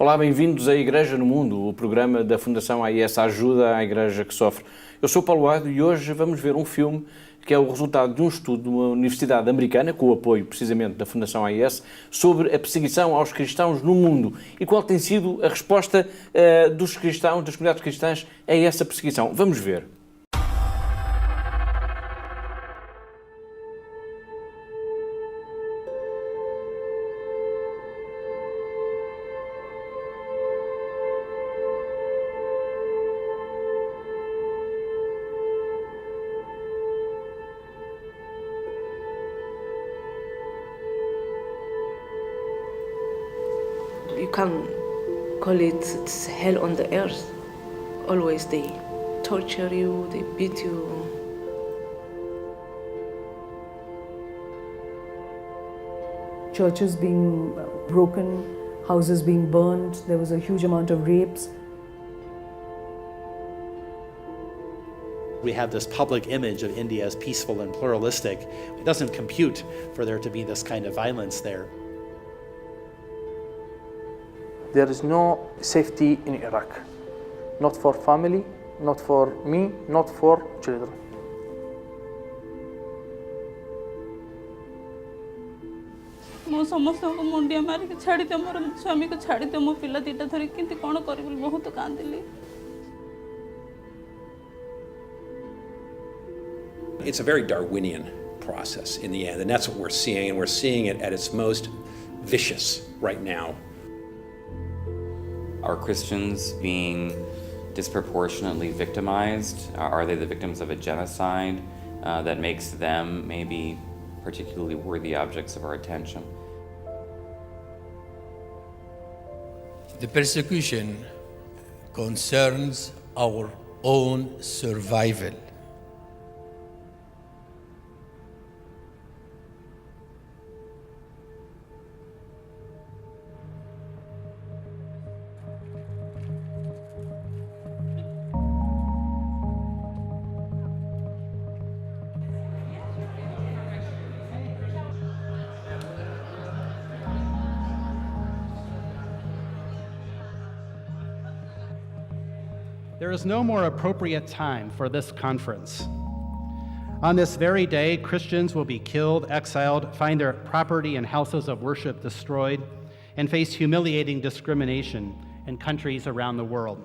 Olá, bem-vindos à Igreja no Mundo, o programa da Fundação AIS Ajuda à Igreja que Sofre. Eu sou Paulo Ado e hoje vamos ver um filme que é o resultado de um estudo de uma universidade americana, com o apoio precisamente da Fundação AIS, sobre a perseguição aos cristãos no mundo e qual tem sido a resposta dos cristãos, das comunidades cristãs, a essa perseguição. Vamos ver. You can call it hell on the earth. Always they torture you, they beat you. Churches being broken, houses being burned, there was a huge amount of rapes. We have this public image of India as peaceful and pluralistic. It doesn't compute for there to be this kind of violence there. There is no safety in Iraq, not for family, not for me, not for children. ମୁଁ ସମସ୍ତଙ୍କୁ ମୁଣ୍ଡିଆ ମାରିକି ଛାଡ଼ିଦେ ମୋର ସ୍ୱାମୀକୁ ଛାଡ଼ିଦେ ମୋ ପିଲା ଦିଟା ଧରି କେମିତି କ'ଣ କରିବି ବହୁତ କାନ୍ଦିଲି. It's a very Darwinian process in the end, and that's what we're seeing, and we're seeing it at its most vicious right now. Are Christians being disproportionately victimized? Are they the victims of a genocide that makes them maybe particularly worthy objects of our attention? The persecution concerns our own survival. There is no more appropriate time for this conference. On this very day, Christians will be killed, exiled, find their property and houses of worship destroyed, and face humiliating discrimination in countries around the world.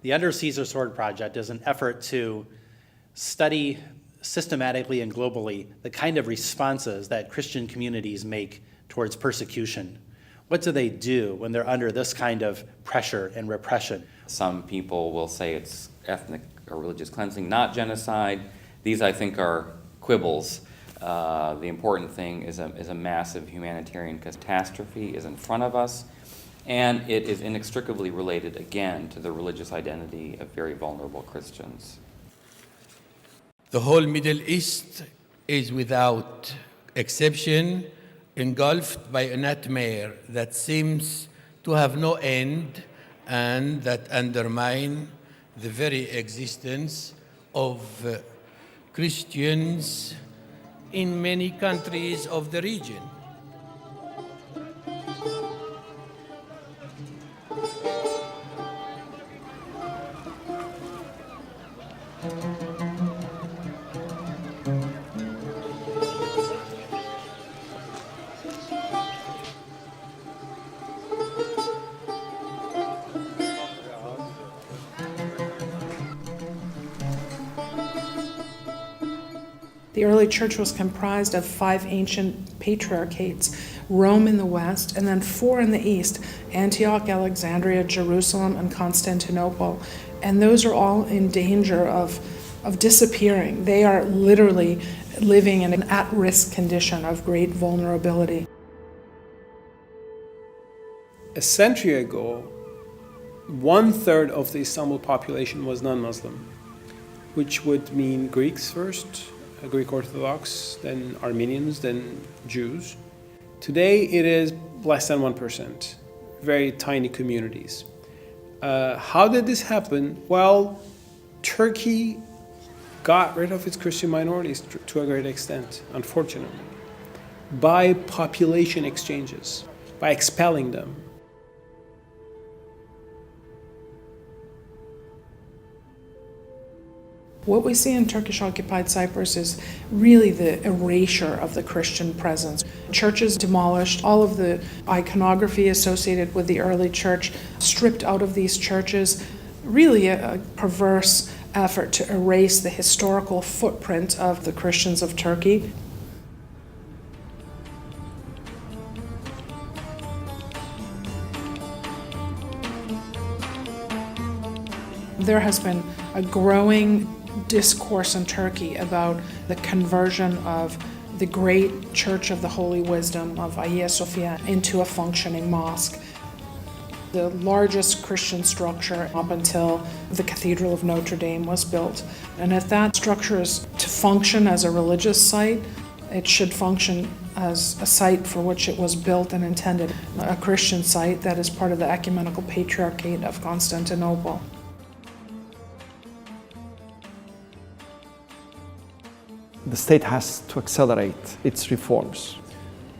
The Under Caesar Sword Project is an effort to study systematically and globally the kind of responses that Christian communities make towards persecution. What do they do when they're under this kind of pressure and repression? Some people will say it's ethnic or religious cleansing, not genocide. These, I think, are quibbles. The important thing is a massive humanitarian catastrophe is in front of us, and it is inextricably related, again, to the religious identity of very vulnerable Christians. The whole Middle East is without exception engulfed by a nightmare that seems to have no end and that undermine the very existence of Christians in many countries of the region. The early church was comprised of 5 ancient patriarchates, Rome in the west, and then 4 in the east, Antioch, Alexandria, Jerusalem, and Constantinople. And those are all in danger of disappearing. They are literally living in an at-risk condition of great vulnerability. A century ago, 1/3 of the Istanbul population was non-Muslim, which would mean Greeks first, Greek Orthodox, then Armenians, then Jews. Today it is less than 1%, very tiny communities. How did this happen? Well, Turkey got rid of its Christian minorities to a great extent, unfortunately. by population exchanges, by expelling them. What we see in Turkish-occupied Cyprus is really the erasure of the Christian presence. Churches demolished, all of the iconography associated with the early church stripped out of these churches, really a perverse effort to erase the historical footprint of the Christians of Turkey. There has been a growing discourse in Turkey about the conversion of the great Church of the Holy Wisdom of Hagia Sophia into a functioning mosque. The largest Christian structure up until the Cathedral of Notre Dame was built. And if that structure is to function as a religious site, it should function as a site for which it was built and intended, a Christian site that is part of the ecumenical patriarchate of Constantinople. The state has to accelerate its reforms.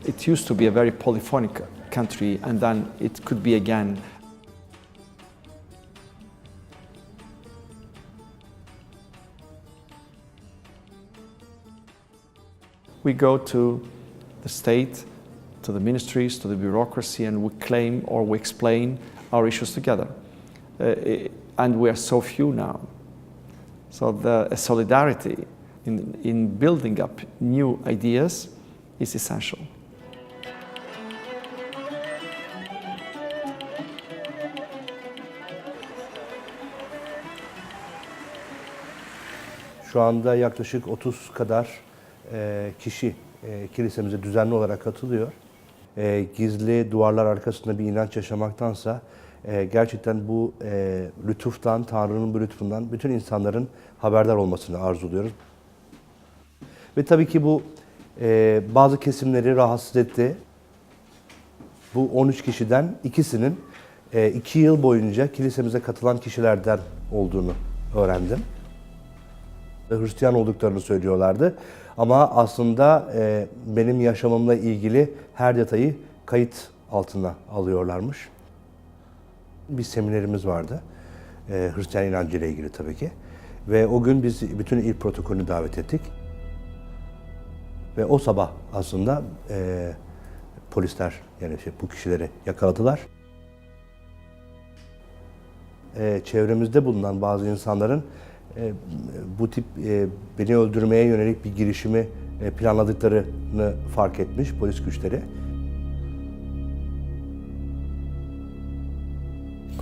It used to be a very polyphonic country, and then it could be again. We go to the state, to the ministries, to the bureaucracy, and we claim or we explain our issues together. And we are so few now. So the solidarity in building up new ideas is essential. Şu anda yaklaşık 30 kadar kişi kilisemize düzenli olarak katılıyor. Gizli duvarlar arkasında bir inanç yaşamaktansa gerçekten bu lütuftan, Tanrı'nın bu lütfundan bütün insanların haberdar olmasını arzuluyoruz. Ve tabii ki bu bazı kesimleri rahatsız etti. Bu 13 kişiden ikisinin 2 yıl boyunca kilisemize katılan kişilerden olduğunu öğrendim. Hristiyan olduklarını söylüyorlardı. Ama aslında benim yaşamımla ilgili her detayı kayıt altına alıyorlarmış. Bir seminerimiz vardı. Hristiyan inancıyla ilgili tabii ki. Ve o gün biz bütün il protokolünü davet ettik. Ve o sabah aslında polisler yani bu kişileri yakaladılar. Çevremizde bulunan bazı insanların bu tip beni öldürmeye yönelik bir girişimi planladıklarını fark etmiş polis güçleri.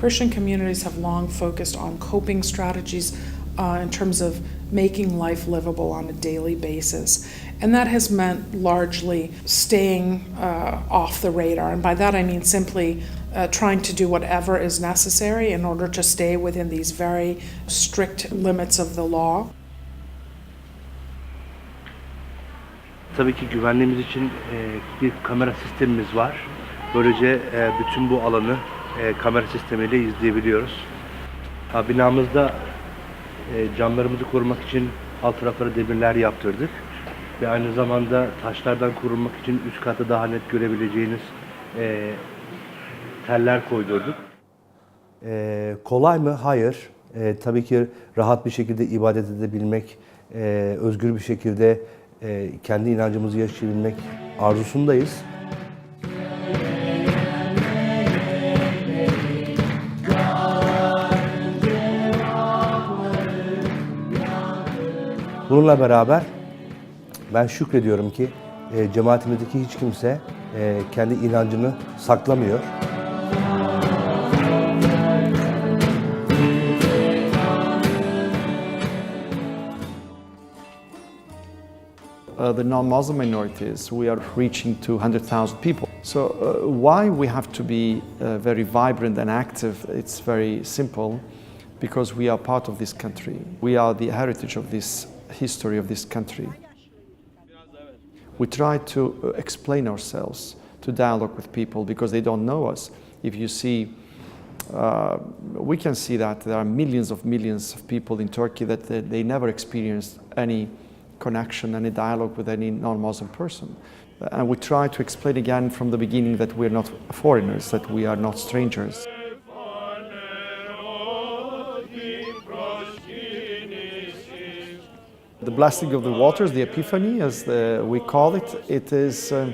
Christian communities have long focused on coping strategies in terms of making life livable on a daily basis. And that has meant largely staying off the radar. And by that I mean simply trying to do whatever is necessary in order to stay within these very strict limits of the law. Tabii ki güvenliğimiz için bir kamera sistemimiz var. Böylece bütün bu alanı kamera sistemiyle izleyebiliyoruz. Binamızda camlarımızı korumak için alt taraflara demirler yaptırdık. Ve aynı zamanda taşlardan korunmak için üst katta daha net görebileceğiniz teller koydurduk. Kolay mı? Hayır. Tabii ki rahat bir şekilde ibadet edebilmek, özgür bir şekilde kendi inancımızı yaşayabilmek arzusundayız. Bununla beraber ben şükrediyorum ki cemaatimizdeki hiç kimse kendi inancını saklamıyor. The non-Muslim minorities, we are reaching 200,000 people. So why we have to be very vibrant and active? It's very simple, because we are part of this country. We are the heritage of this history of this country. We try to explain ourselves, to dialogue with people, because they don't know us. If you see, we can see that there are millions of people in Turkey that they never experienced any connection, any dialogue with any non-Muslim person. And we try to explain again from the beginning that we're not foreigners, that we are not strangers. The blessing of the waters, the Epiphany, as we call it, it is a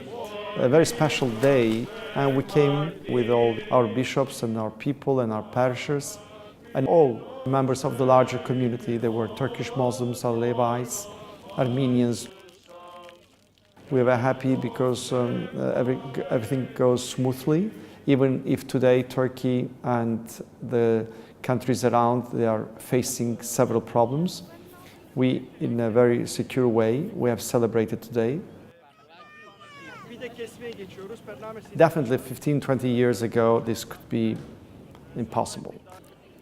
very special day, and we came with all our bishops and our people and our parishioners and all members of the larger community. There were Turkish Muslims, Alevites, Armenians. We are very happy because everything goes smoothly, even if today Turkey and the countries around, they are facing several problems. We, in a very secure way, we have celebrated today. Definitely 15, 20 years ago, this could be impossible.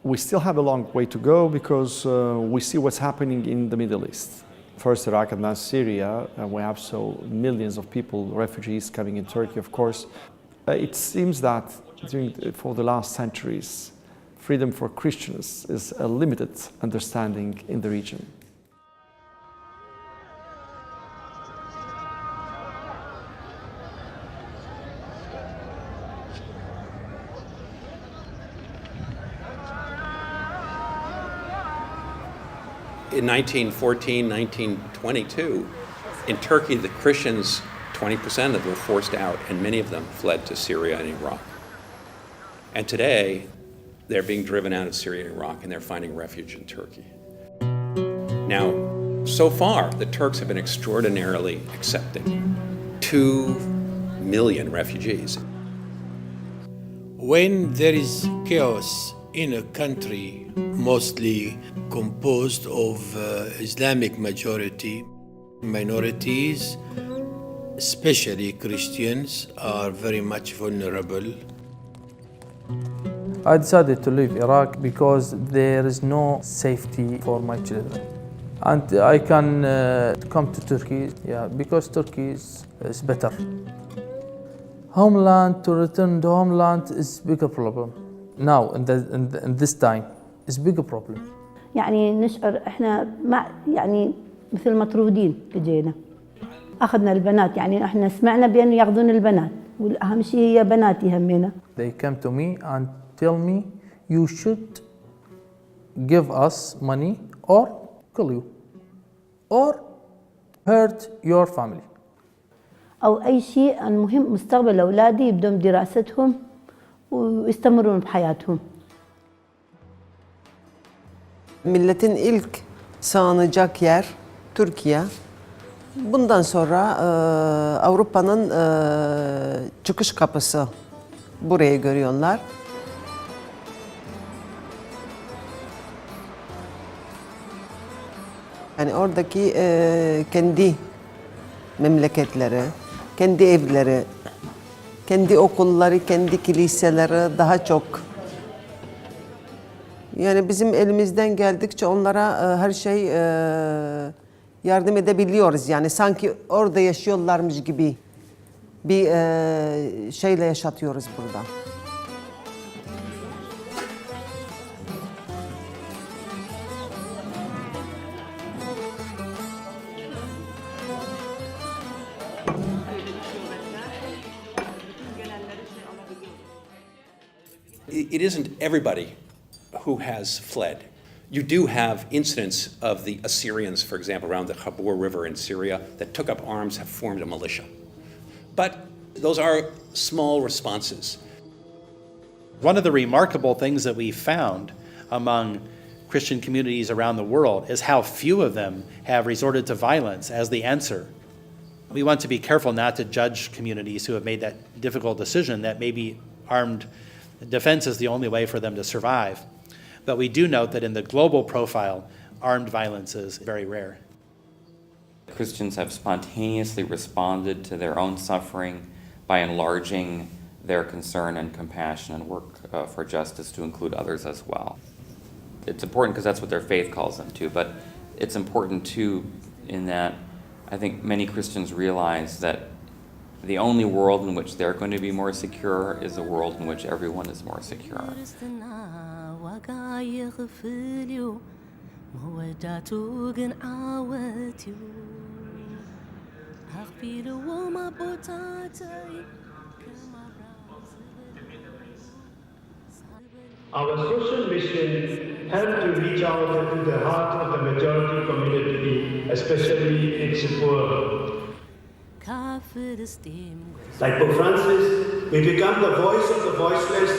We still have a long way to go because we see what's happening in the Middle East. First Iraq and then Syria, and we have so millions of people, refugees coming in Turkey, of course. It seems that for the last centuries, freedom for Christians is a limited understanding in the region. In 1914, 1922, in Turkey, the Christians, 20% of them were forced out, and many of them fled to Syria and Iraq. And today, they're being driven out of Syria and Iraq, and they're finding refuge in Turkey. Now, so far, the Turks have been extraordinarily accepting. 2 million refugees. When there is chaos in a country mostly composed of Islamic majority, minorities, especially Christians, are very much vulnerable. I decided to leave Iraq because there is no safety for my children. And I can come to Turkey, because Turkey is better. Homeland, to return to homeland is bigger problem. Now, in this time, it's bigger problem. يعني نشعر احنا يعني مثل مطرودين اجينا. اخذنا البنات، يعني احنا سمعنا بانه ياخذون البنات، والاهم شيء هي بناتي همينا. They came to me and tell me you should give us money or kill you or hurt your family. او اي شيء، المهم مستقبل اولادي يبدون دراستهم ويستمرون بحياتهم. Milletin ilk sığınacak yer Türkiye. Bundan sonra Avrupa'nın çıkış kapısı burayı görüyorlar. Yani oradaki kendi memleketleri, kendi evleri, kendi okulları, kendi kiliseleri daha çok. Yani bizim elimizden geldikçe onlara her şey yardım edebiliyoruz. Yani sanki orada yaşıyorlarmış gibi bir şeyle yaşatıyoruz burada. It isn't everybody who has fled. You do have incidents of the Assyrians, for example, around the Khabur River in Syria that took up arms, have formed a militia. But those are small responses. One of the remarkable things that we found among Christian communities around the world is how few of them have resorted to violence as the answer. We want to be careful not to judge communities who have made that difficult decision that maybe armed defense is the only way for them to survive. But we do note that in the global profile, armed violence is very rare. Christians have spontaneously responded to their own suffering by enlarging their concern and compassion and work for justice to include others as well. It's important because that's what their faith calls them to, but it's important too in that I think many Christians realize that the only world in which they're going to be more secure is a world in which everyone is more secure. Our social mission helped to reach out to the heart of the majority community, especially its poor. Like Pope Francis, we become the voice of the voiceless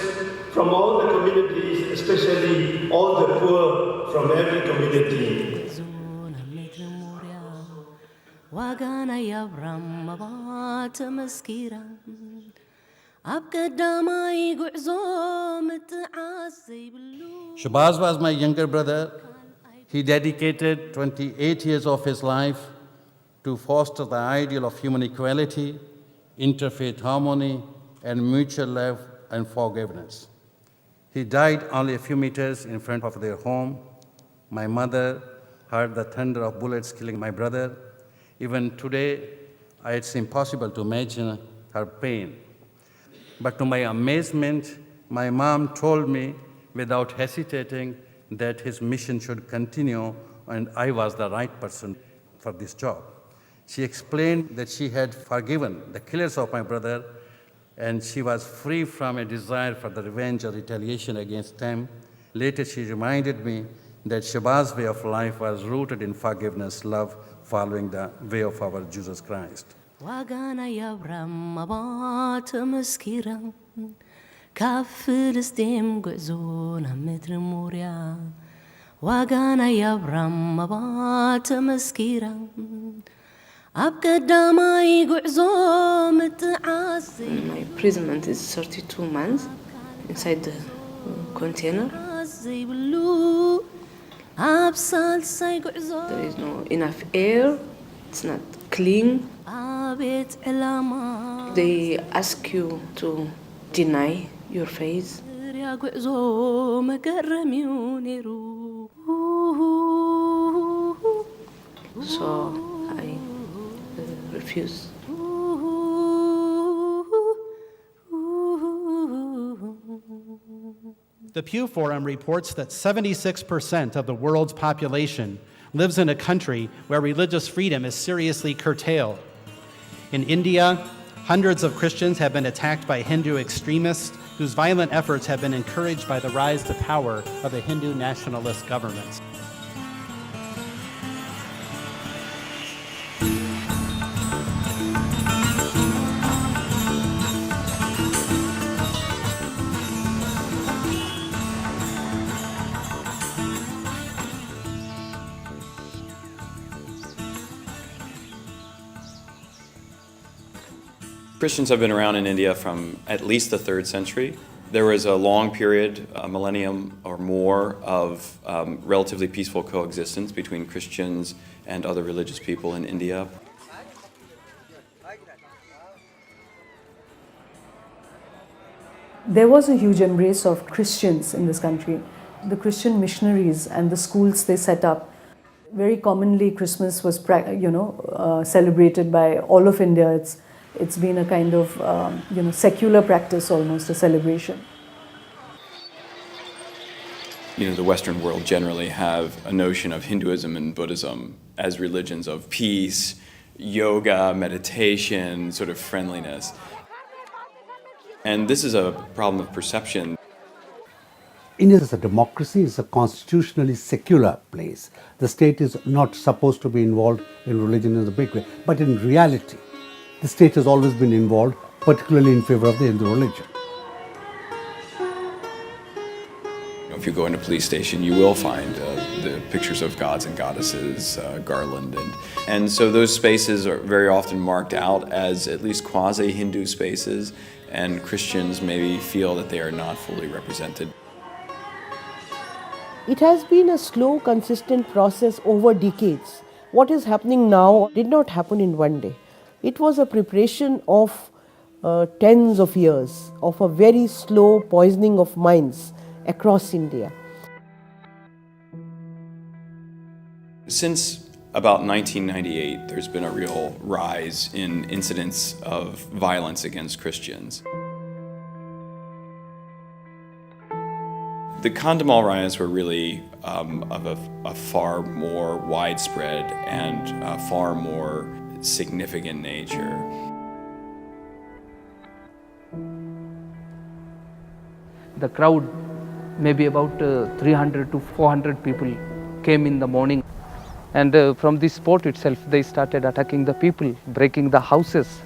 from all the communities, especially all the poor from every community. Shabazz was my younger brother. He dedicated 28 years of his life to foster the ideal of human equality, interfaith harmony, and mutual love and forgiveness. He died only a few meters in front of their home. My mother heard the thunder of bullets killing my brother. Even today, it's impossible to imagine her pain. But to my amazement, my mom told me without hesitating that his mission should continue and I was the right person for this job. She explained that she had forgiven the killers of my brother and she was free from a desire for the revenge or retaliation against them. Later, she reminded me that Shabazz's way of life was rooted in forgiveness, love, following the way of our Jesus Christ. My imprisonment is 32 months inside the container. There is no enough air, it's not clean. They ask you to deny your faith. So I refuse. The Pew Forum reports that 76% of the world's population lives in a country where religious freedom is seriously curtailed. In India, hundreds of Christians have been attacked by Hindu extremists whose violent efforts have been encouraged by the rise to power of the Hindu nationalist governments. Christians have been around in India from at least the 3rd century. There was a long period, a millennium or more, of relatively peaceful coexistence between Christians and other religious people in India. There was a huge embrace of Christians in this country. The Christian missionaries and the schools they set up. Very commonly, Christmas was celebrated by all of India. It's been a kind of secular practice, almost a celebration. The Western world generally have a notion of Hinduism and Buddhism as religions of peace, yoga, meditation, sort of friendliness. And this is a problem of perception. India is a democracy, it's a constitutionally secular place. The state is not supposed to be involved in religion in a big way. But in reality, the state has always been involved, particularly in favor of the Hindu religion. If you go into a police station, you will find the pictures of gods and goddesses, garland, and so those spaces are very often marked out as at least quasi-Hindu spaces, and Christians maybe feel that they are not fully represented. It has been a slow, consistent process over decades. What is happening now did not happen in one day. It was a preparation of tens of years, of a very slow poisoning of minds across India. Since about 1998, there's been a real rise in incidents of violence against Christians. The Kandhamal riots were really of a far more widespread and far more significant nature. The crowd, maybe about 300 to 400 people, came in the morning. And from this spot itself, they started attacking the people, breaking the houses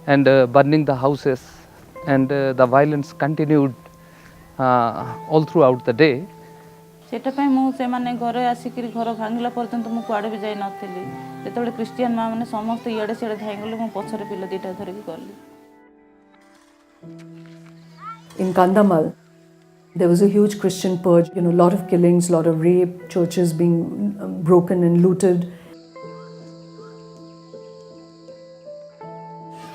and burning the houses. And the violence continued all throughout the day. सेटा पे मु से माने घरे आसिकरी घर भांगिला पर्यंत मु कुआडे भी जाई नथिली जेतबे क्रिश्चियन मा माने समस्त इयाडे सेडे धाई गले मु पछरे पिला दिटा धरि की करली. In Kandamal, there was a huge Christian purge, a lot of killings, a lot of rape, churches being broken and looted.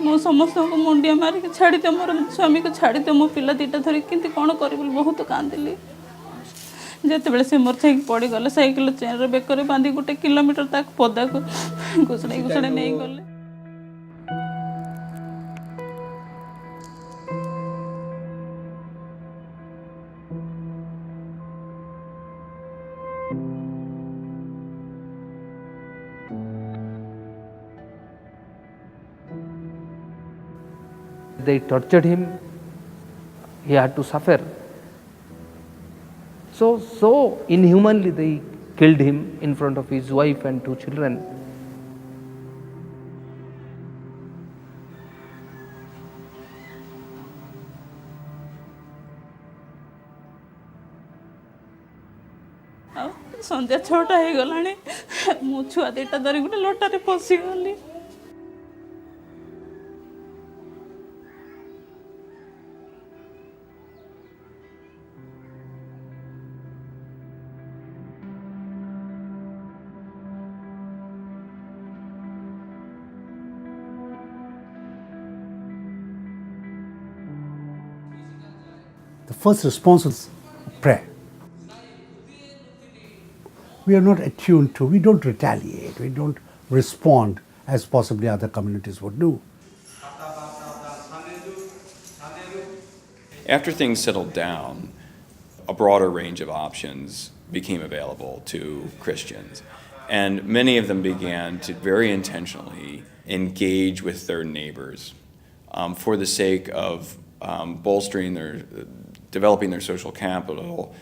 मो समस्त को मुंडिया मारी के छाड़ी दे मोर स्वामी को छाड़ी दे मो पिला दिटा धरि किंती कोन करिबल बहुत कांदिली. जेतेबेले से मोर छेक पड़ी गले साइकिल चेन रे बेकरे बांधी गोटे किलोमीटर तक पदा को घुसड़े नहीं गले. They tortured him. He had to suffer. So inhumanly they killed him in front of his wife and 2 children. संध्या 6टा हो गलानी मो छुआ देटा धरि गोटे लोटारे फसी गली. The first response is prayer. We are not attuned to, we don't retaliate, we don't respond as possibly other communities would do. After things settled down, a broader range of options became available to Christians. And many of them began to very intentionally engage with their neighbors for the sake of bolstering developing their social capital,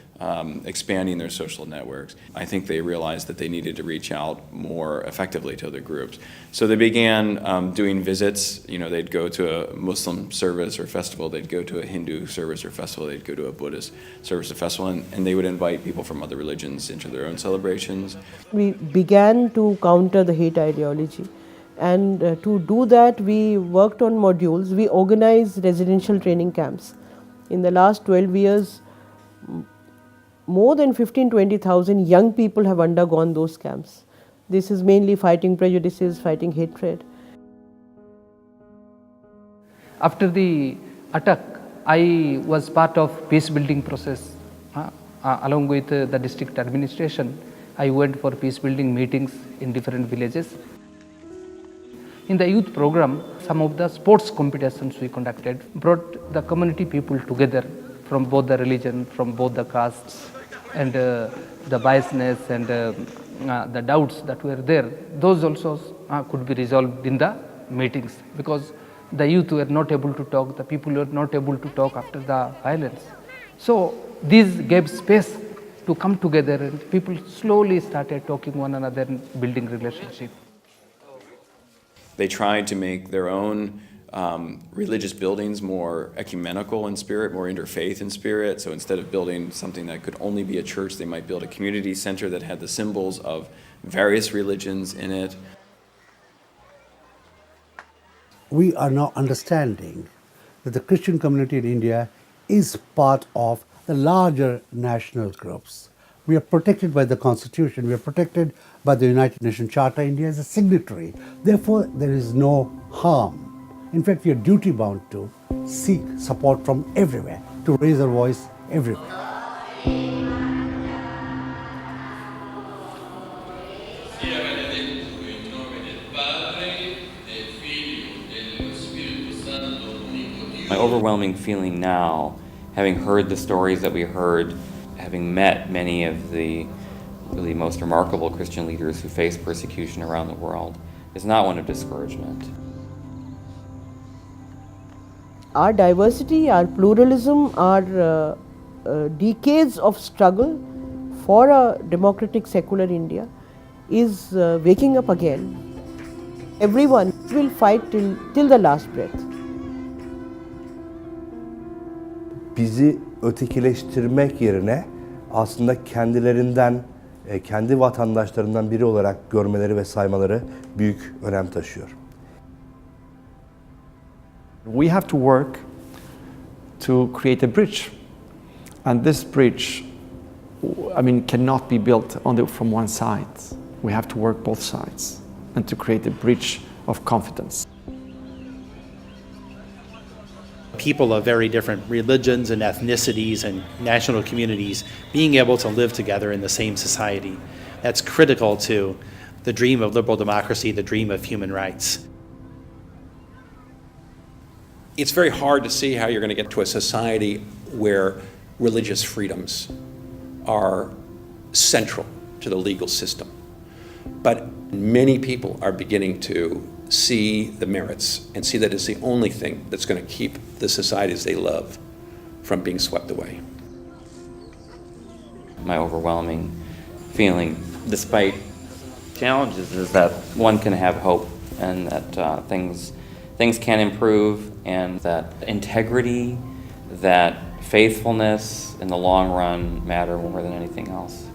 expanding their social networks. I think they realized that they needed to reach out more effectively to other groups. So they began doing visits. They'd go to a Muslim service or festival, they'd go to a Hindu service or festival, they'd go to a Buddhist service or festival, and they would invite people from other religions into their own celebrations. We began to counter the hate ideology. And to do that, we worked on modules. We organized residential training camps. In the last 12 years, more than 15,000-20,000 young people have undergone those camps. This is mainly fighting prejudices, fighting hatred. After the attack, I was part of peace building process. Along with the district administration, I went for peace building meetings in different villages. In the youth program, some of the sports competitions we conducted brought the community people together from both the religion, from both the castes, and the biasness and the doubts that were there, those also could be resolved in the meetings, because the youth were not able to talk, the people were not able to talk after the violence. So this gave space to come together, and people slowly started talking one another and building relationship. They tried to make their own religious buildings more ecumenical in spirit, more interfaith in spirit. So instead of building something that could only be a church, they might build a community center that had the symbols of various religions in it. We are now understanding that the Christian community in India is part of the larger national groups. We are protected by the Constitution, we are protected by the United Nations Charter. India is a signatory. Therefore, there is no harm. In fact, we are duty bound to seek support from everywhere, to raise our voice everywhere. My overwhelming feeling now, having heard the stories that we heard, having met many of the really most remarkable Christian leaders who face persecution around the world, is not one of discouragement. Our diversity, our pluralism, our decades of struggle for a democratic secular India is waking up again. Everyone will fight till the last breath. Bizi ötekileştirmek yerine aslında kendilerinden, kendi vatandaşlarından biri olarak görmeleri ve saymaları büyük önem taşıyor. We have to work to create a bridge, and this bridge, cannot be built only from one side. We have to work both sides, and to create a bridge of confidence. People of very different religions and ethnicities and national communities being able to live together in the same society. That's critical to the dream of liberal democracy, the dream of human rights. It's very hard to see how you're going to get to a society where religious freedoms are central to the legal system. But many people are beginning to see the merits and see that it's the only thing that's going to keep the societies they love from being swept away. My overwhelming feeling, despite challenges, is that one can have hope and that things can improve, and that integrity, that faithfulness in the long run matter more than anything else.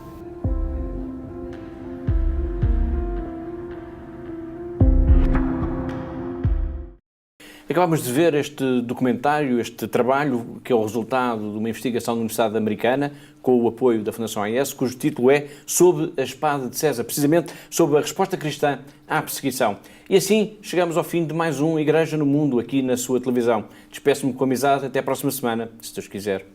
Acabamos de ver este documentário, este trabalho, que é o resultado de uma investigação da Universidade Americana, com o apoio da Fundação AES, cujo título é Sob a Espada de César, precisamente sobre a resposta cristã à perseguição. E assim chegamos ao fim de mais um Igreja no Mundo, aqui na sua televisão. Despeço-me com amizade, até a próxima semana, se Deus quiser.